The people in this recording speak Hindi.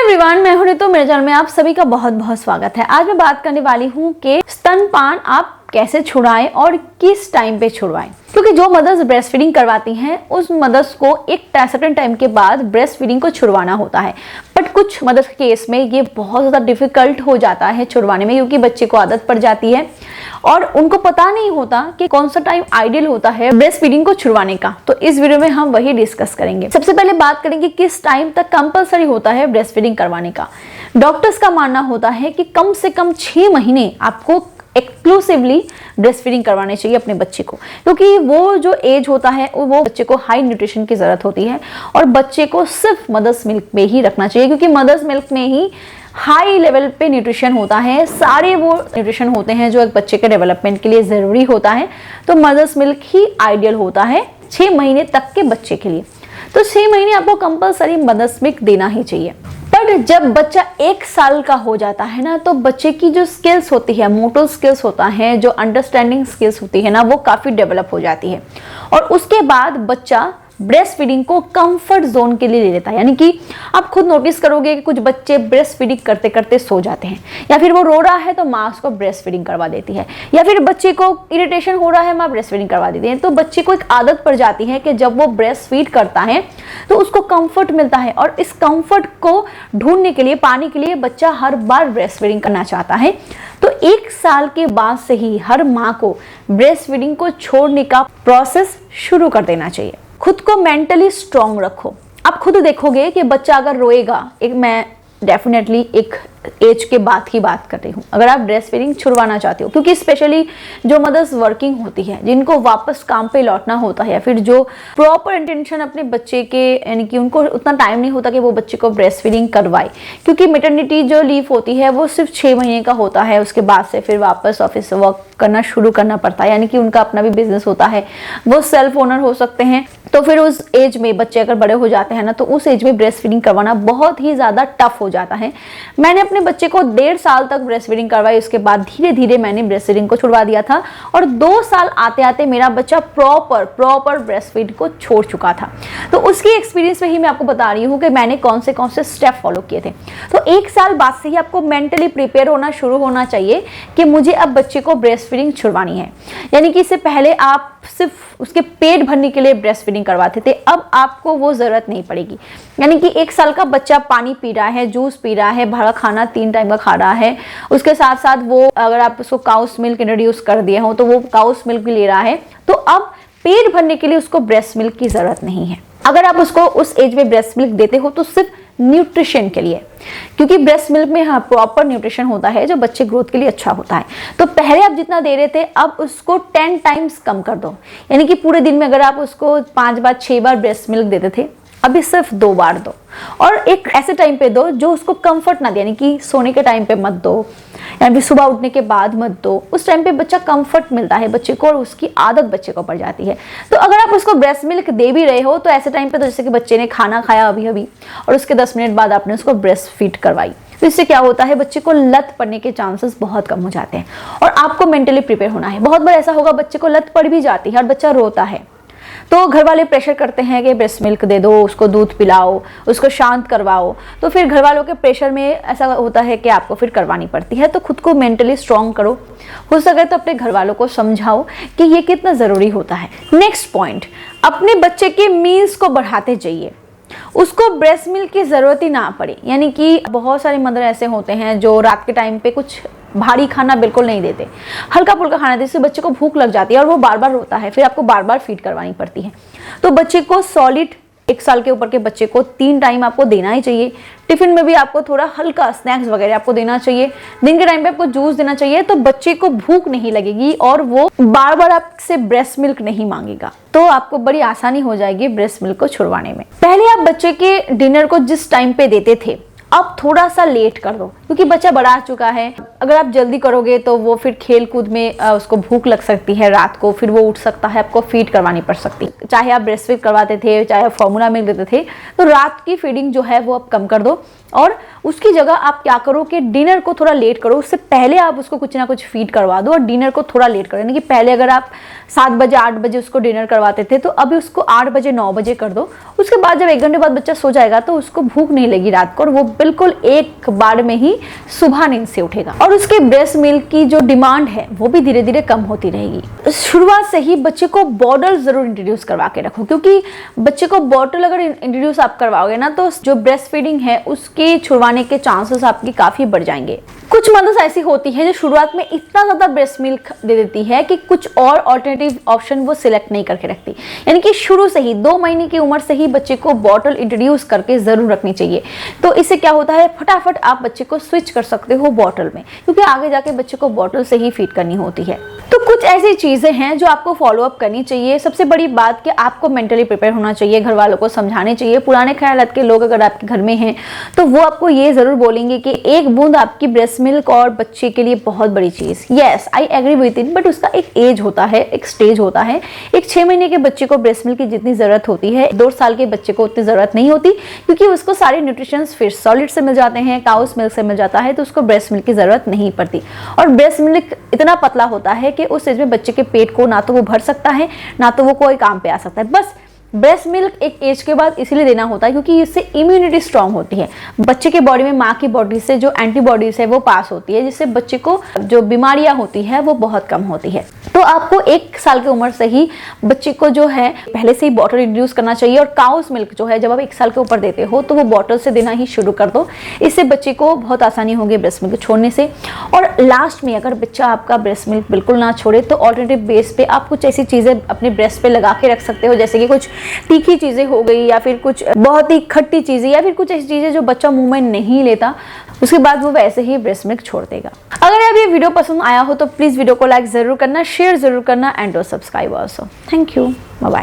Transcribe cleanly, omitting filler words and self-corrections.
एवरीवन, मैं हूं रितु। मेरे चैनल में आप सभी का बहुत बहुत स्वागत है। आज मैं बात करने वाली हूं कि स्तनपान आप कैसे छुड़ाएं और किस टाइम पे छुड़वाएं, क्योंकि जो मदर्स ब्रेस्ट फीडिंग करवाती हैं उस मदर्स को एक सर्टेन टाइम के बाद ब्रेस्ट फीडिंग को छुड़वाना होता है। बट कुछ मदर्स के केस में ये बहुत ज़्यादा डिफिकल्ट हो जाता है छुड़वाने में, क्योंकि बच्चे को आदत पड़ जाती है और उनको पता नहीं होता कि कौन सा टाइम आइडियल होता है ब्रेस्ट फीडिंग को छुड़वाने का। तो इस वीडियो में हम वही डिस्कस करेंगे। सबसे पहले बात करेंगे किस टाइम तक कंपलसरी होता है ब्रेस्ट फीडिंग करवाने का। डॉक्टर्स का मानना होता है कि कम से कम 6 महीने आपको एक्सक्लूसिवली ब्रेस्ट फीडिंग करवाने चाहिए अपने बच्चे को, क्योंकि वो जो एज होता है वो बच्चे को हाई न्यूट्रिशन की जरूरत होती है और बच्चे को सिर्फ मदर्स मिल्क में ही रखना चाहिए, क्योंकि मदर्स मिल्क में ही हाई लेवल पे न्यूट्रिशन होता है। सारे वो न्यूट्रिशन होते हैं जो एक बच्चे के डेवलपमेंट के लिए जरूरी होता है। तो मदर्स मिल्क ही आइडियल होता है 6 महीने तक के बच्चे के लिए। तो 6 महीने आपको कंपलसरी मदर्स मिल्क देना ही चाहिए। पर जब बच्चा 1 साल का हो जाता है ना, तो बच्चे की जो स्किल्स होती है, मोटर स्किल्स होता है, जो अंडरस्टैंडिंग स्किल्स होती है ना, वो काफी डेवलप हो जाती है और उसके बाद बच्चा ब्रेस्ट फीडिंग को कंफर्ट जोन के लिए ले लेता है। यानी कि आप खुद नोटिस करोगे कि कुछ बच्चे ब्रेस्ट फीडिंग करते करते सो जाते हैं, या फिर वो रो रहा है तो माँ उसको ब्रेस्ट फीडिंग करवा देती है, या फिर बच्चे को इरिटेशन हो रहा है, माँ ब्रेस्ट फीडिंग करवा देती है। तो बच्चे को एक आदत पड़ जाती है कि जब वो ब्रेस्ट फीड करता है तो उसको कंफर्ट मिलता है, और इस कंफर्ट को ढूंढने के लिए, पाने के लिए बच्चा हर बार ब्रेस्ट फीडिंग करना चाहता है। तो 1 साल के बाद से ही हर माँ को ब्रेस्ट फीडिंग को छोड़ने का प्रोसेस शुरू कर देना चाहिए। खुद को मेंटली स्ट्रांग रखो। आप खुद देखोगे कि बच्चा अगर रोएगा, मैं डेफिनेटली एक एज के बाद की बात कर रही हूँ, अगर आप ब्रेस्ट फीडिंग छुड़वाना चाहते हो, क्योंकि स्पेशली जो मदर्स वर्किंग होती है, जिनको वापस काम पे लौटना होता है, या फिर जो प्रॉपर इंटेंशन अपने बच्चे के, यानी कि उनको उतना टाइम नहीं होता कि वो बच्चे को ब्रेस्ट फीडिंग करवाए, क्योंकि मैटरनिटी जो लीव होती है वो सिर्फ 6 महीने का होता है। उसके बाद से फिर वापस ऑफिस वर्क करना शुरू करना पड़ता है, यानी कि उनका अपना भी बिजनेस होता है, वो सेल्फ ओनर हो सकते हैं। तो फिर उस एज में बच्चे अगर बड़े हो जाते हैं ना, तो उस एज में ब्रेस्ट फीडिंग करवाना बहुत ही ज्यादा टफ हो जाता है। मैंने अपने बच्चे को 1.5 साल तक ब्रेस्ट फीडिंग करवाई, उसके बाद धीरे धीरे मैंने ब्रेस्ट फीडिंग को छुड़वा दिया था, और 2 साल आते आते मेरा बच्चा प्रॉपर ब्रेस्ट फीड को छोड़ चुका था। तो उसकी एक्सपीरियंस में ही मैं आपको बता रही हूँ कि मैंने कौन से स्टेप फॉलो किए थे। तो 1 साल बाद से ही आपको मेंटली प्रिपेयर होना शुरू होना चाहिए कि मुझे अब बच्चे को ब्रेस्ट फीडिंग छुड़वानी है। यानी कि इससे पहले आप सिर्फ उसके पेट भरने के लिए ब्रेस्ट फीडिंग करवाते थे, अब आपको वो जरूरत नहीं पड़ेगी। यानी कि 1 साल का बच्चा पानी पी रहा है, जूस पी रहा है, भरा खाना 3 टाइम का खा रहा है, उसके साथ साथ वो अगर आप उसको काउस मिल्क इंट्रोड्यूस कर दिए हो तो वो काउस मिल्क भी ले रहा है। तो अब पेट भरने के लिए उसको ब्रेस्ट मिल्क की जरूरत नहीं है। अगर आप उसको उस एज में ब्रेस्ट मिल्क देते हो तो सिर्फ न्यूट्रिशन के लिए, क्योंकि ब्रेस्ट मिल्क में हाँ प्रॉपर न्यूट्रिशन होता है जो बच्चे ग्रोथ के लिए अच्छा होता है। तो पहले आप जितना दे रहे थे अब उसको 10 टाइम्स कम कर दो। यानी कि पूरे दिन में अगर आप उसको 5 बार 6 बार ब्रेस्ट मिल्क देते थे, अभी सिर्फ 2 बार दो, और एक ऐसे टाइम पे दो जो उसको कंफर्ट ना दे। यानी कि सोने के टाइम पे मत दो, या फिर सुबह उठने के बाद मत दो। उस टाइम पे बच्चा कंफर्ट मिलता है बच्चे को और उसकी आदत बच्चे को पड़ जाती है। तो अगर आप उसको ब्रेस्ट मिल्क दे भी रहे हो तो ऐसे टाइम पे, तो जैसे कि बच्चे ने खाना खाया अभी और उसके 10 मिनट बाद आपने उसको ब्रेस्ट फीड करवाई, तो इससे क्या होता है, बच्चे को लत पड़ने के चांसेस बहुत कम हो जाते हैं। और आपको मेंटली प्रिपेयर होना है। बहुत बार ऐसा होगा बच्चे को लत पड़ भी जाती है और बच्चा रोता है, तो घर वाले प्रेशर करते हैं कि ब्रेस्ट मिल्क दे दो, उसको दूध पिलाओ, उसको शांत करवाओ। तो फिर घर वालों के प्रेशर में ऐसा होता है कि आपको फिर करवानी पड़ती है। तो खुद को मेंटली स्ट्रांग करो, हो सके तो अपने घर वालों को समझाओ कि ये कितना ज़रूरी होता है। नेक्स्ट पॉइंट, अपने बच्चे के मील्स को बढ़ाते जाइए, उसको ब्रेस्ट मिल्क की ज़रूरत ही ना पड़े। यानी कि बहुत सारे मदर ऐसे होते हैं जो रात के टाइम पे कुछ भारी खाना बिल्कुल नहीं देते, हल्का फुल्का खाना देते, जिससे बच्चे को भूख लग जाती है और वो बार बार रोता है, फिर आपको बार बार फीड करवानी पड़ती है। तो बच्चे को सॉलिड, 1 साल के ऊपर के बच्चे को 3 टाइम आपको देना ही चाहिए। टिफिन में भी आपको थोड़ा हल्का स्नैक्स वगैरह आपको देना चाहिए। दिन के टाइम पे आपको जूस देना चाहिए, तो बच्चे को भूख नहीं लगेगी और वो बार बार आपसे ब्रेस्ट मिल्क नहीं मांगेगा। तो आपको बड़ी आसानी हो जाएगी ब्रेस्ट मिल्क को छुड़वाने में। पहले आप बच्चे के डिनर को जिस टाइम पे देते थे, अब थोड़ा सा लेट कर दो, क्योंकि बच्चा बड़ा आ चुका है, अगर आप जल्दी करोगे तो वो फिर खेल कूद में उसको भूख लग सकती है रात को, फिर वो उठ सकता है, आपको फीड करवानी पड़ सकती है। चाहे आप ब्रेस्ट फीड करवाते थे, चाहे आप फॉर्मूला मिल्क देते थे, तो रात की फीडिंग जो है वो आप कम कर दो और उसकी जगह आप क्या करो कि डिनर को थोड़ा लेट करो। उससे पहले आप उसको कुछ ना कुछ फीड करवा दो और डिनर को थोड़ा लेट करो। यानी कि पहले अगर आप 7 बजे 8 बजे उसको डिनर करवाते थे, तो अभी उसको 8 बजे 9 बजे कर दो। उसके बाद जब 1 घंटे बाद बच्चा सो जाएगा तो उसको भूख नहीं लगी रात को और वो बिल्कुल एक बार में ही सुबह नींद से उठेगा। और उसके ब्रेस्ट मिल्क की जो डिमांड है वो भी धीरे धीरे कम होती रहेगी। शुरुआत से ही बच्चे को बॉटल जरूर इंट्रोड्यूस करवा के रखो, क्योंकि बच्चे को बॉटल अगर इंट्रोड्यूस आप करवाओगे ना, तो जो ब्रेस्ट फीडिंग है उसके छुड़वाने के चांसेस आपकी काफी बढ़ जाएंगे। कुछ मदर्स ऐसी होती है जो शुरुआत में इतना ज्यादा ब्रेस्ट मिल्क दे देती है कि कुछ और ऑल्टरनेटिव ऑप्शन वो सिलेक्ट नहीं करके रखती। यानी कि शुरू से ही 2 महीने की उम्र से ही बच्चे को बॉटल इंट्रोड्यूस करके जरूर रखनी चाहिए। तो इससे क्या होता है, फटाफट आप बच्चे को स्विच कर सकते हो बॉटल में, क्योंकि आगे जाके बच्चे को बॉटल से ही फीड करनी होती है। तो कुछ ऐसी चीजें हैं जो आपको फॉलो अप करनी चाहिए। सबसे बड़ी बात कि आपको मेंटली प्रिपेयर होना चाहिए, घर वालों को समझाने चाहिए। पुराने ख्यालात के लोग अगर आपके घर में हैं तो वो आपको ये जरूर बोलेंगे कि एक बूंद आपकी ब्रेस्ट मिल्क और बच्चे के लिए बहुत बड़ी चीज। Yes, I agree with it, but उसका एक एज होता है, एक स्टेज होता है। एक 6 महीने के बच्चे को ब्रेस्ट मिल्क की जितनी जरूरत होती है, 2 साल के बच्चे को उतनी जरूरत नहीं होती, क्योंकि उसको सारे न्यूट्रिशंस फिश सॉलिड से मिल जाते हैं, काउस मिल्क से मिल जाता है, तो उसको ब्रेस्ट मिल्क की जरूरत नहीं पड़ती। और ब्रेस्ट मिल्क इतना पतला होता है कि उस एज में बच्चे के पेट को ना तो वो भर सकता है, ना तो वो कोई काम पे आ सकता है। बस ब्रेस्ट मिल्क एक एज के बाद इसीलिए देना होता है क्योंकि इससे इम्यूनिटी स्ट्रांग होती है। बच्चे के बॉडी में माँ की बॉडी से जो एंटीबॉडीज है वो पास होती है, जिससे बच्चे को जो बीमारियां होती है वो बहुत कम होती है। तो आपको 1 साल की उम्र से ही बच्चे को जो है पहले से ही बॉटल इंट्रोड्यूस करना चाहिए। और काउस मिल्क जो है जब आप 1 साल के ऊपर देते हो तो वो बॉटल से देना ही शुरू कर दो। इससे बच्चे को बहुत आसानी होगी ब्रेस्ट मिल्क छोड़ने से। और लास्ट में अगर बच्चा आपका ब्रेस्ट मिल्क बिल्कुल ना छोड़े तो ऑल्टरनेटिव बेस पे आप कुछ ऐसी चीजें अपने ब्रेस्ट पे लगा के रख सकते हो, जैसे कि कुछ तीखी चीजें हो गई या फिर कुछ बहुत ही खट्टी चीजें या फिर कुछ ऐसी चीजें जो बच्चा मुंह में नहीं लेता, उसके बाद वो वैसे ही ब्रेस्ट मिल्क छोड़ देगा। अगर आप ये वीडियो पसंद आया हो तो प्लीज वीडियो को लाइक जरूर करना, शेयर जरूर करना and subscribe also. Thank you, bye bye.